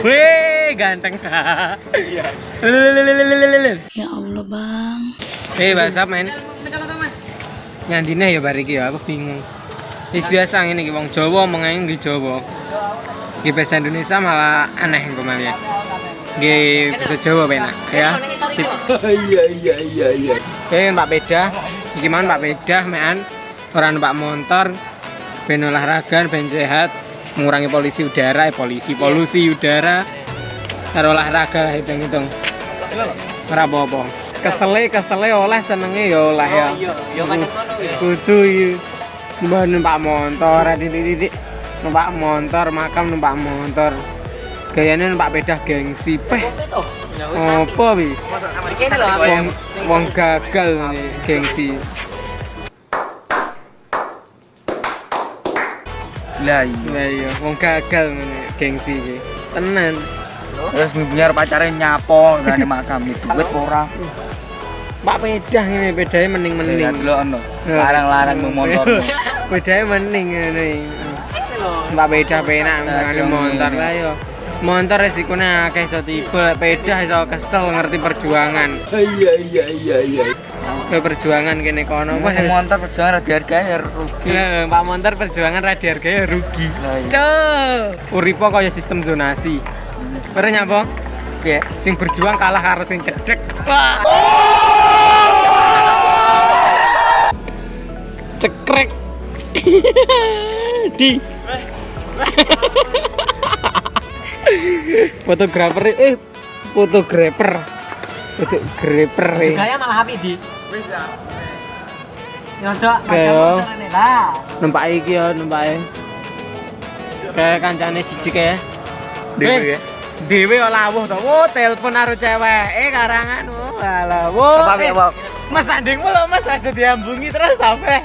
Wih, ganteng. Iya. Ya Allah bang. Bahasa men. Nyandine ya bar iki ya, aku bingung. Wis biasa ngene iki wong Jawa omongane di Jawa. Iki bahasa Indonesia malah aneh engko malah. Nggih bahasa Jawa penak ya. Iya. Oke, Mbak Beda. Iki man Mbak Beda mekan ora numpak motor ben olahraga ben sehat, mengurangi polusi udara, polusi udara. Karo olahraga hitung-hitung. Ora apa-apa. Kesele oleh senenge ya oleh ya. Iya kan ngono ya. Kudu iki. Mbah numpak motor, titik-titik numpak motor, makam numpak motor. Gayane numpak bedah gengsi peh. Apa wi? Wong gagal ngene gengsi. Lah iya, wong gagal ngene gengsi iki. Tenan. Terus biar pacarnya nyapo ngene makam itu duit ora. Pak bedah ngene, bedahe mending-mending. Larang-larang motor. Bedahe mending ngene. Mbak bedah penak ngene motor lah yo. Motor resikone akeh iso tiba, bedah iso kesel ngerti perjuangan. Iya. Perjuangan kene kono wah Motor perjuangan rada harganya rugi. Pak motor perjuangan rada harganya rugi. Cuk, uripo kaya sistem zonasi. Ora nyapa? Piye? Sing berjuang kalah karo sing cedhek. Wah. Cekrek. Di. Fotografer fotografer. Gaya malah apik di. Wis ya. Nyodok Yo. macam lah. Numpak iki ya, numpake. Kayak kancane siji kae. Dewe ya. Dewe lawuh to. Wo, telepon karo cewek. Karangan. Oh, alah. Wo. Apa? Mas andingmu lho, Mas ada diambungi terus sampe.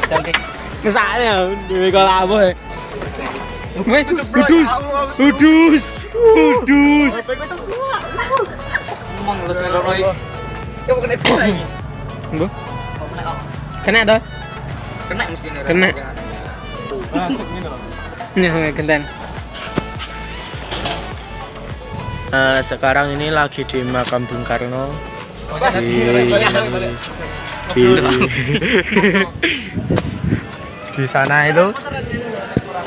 Cantik. Misalnya dewe kok lawuh. Wes udus. Ngomong lu loro iki. Coba kena bisa iki. Mbah. Kena to? Kena mesti nih. Kena. Masuk ngene lho. Nih, genten. Sekarang ini lagi di makam Bung Karno. Di sana itu.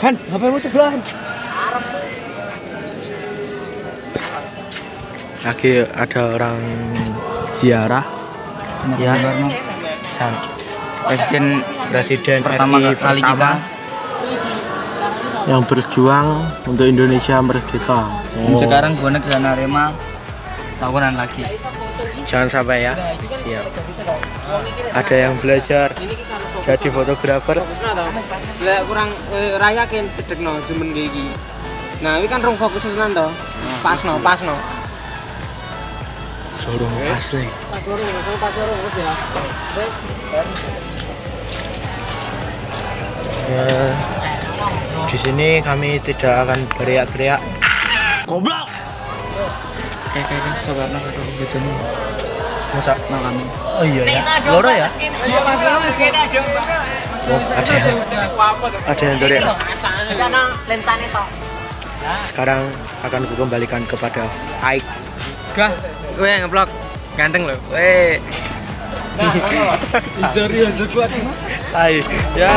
Han, HP-mu ceblokan. Lagi ada orang ziarah. Ya. Presiden pertama RI kali kita yang berjuang untuk Indonesia merdeka. Sekarang bonek dan Arema tahunan lagi. Jangan sampai ya. Siap. Ada yang belajar jadi fotografer. Lah kurang rayakin cedekno jumen iki. Nah, ini kan rong fokus tenan to. Pasno. Sorong asli. Ya, di sini kami tidak akan teriak-teriak. Goblok. Kayak sobat gitu nih. Masa malam. Oh iya ya. Loro ya? Oh, ada yang teriak. Sekarang akan kukembalikan kepada Aik. Gah, gue yang ngeblok. Ganteng loh. Weh. Sorry, kuat. Hai. Ya.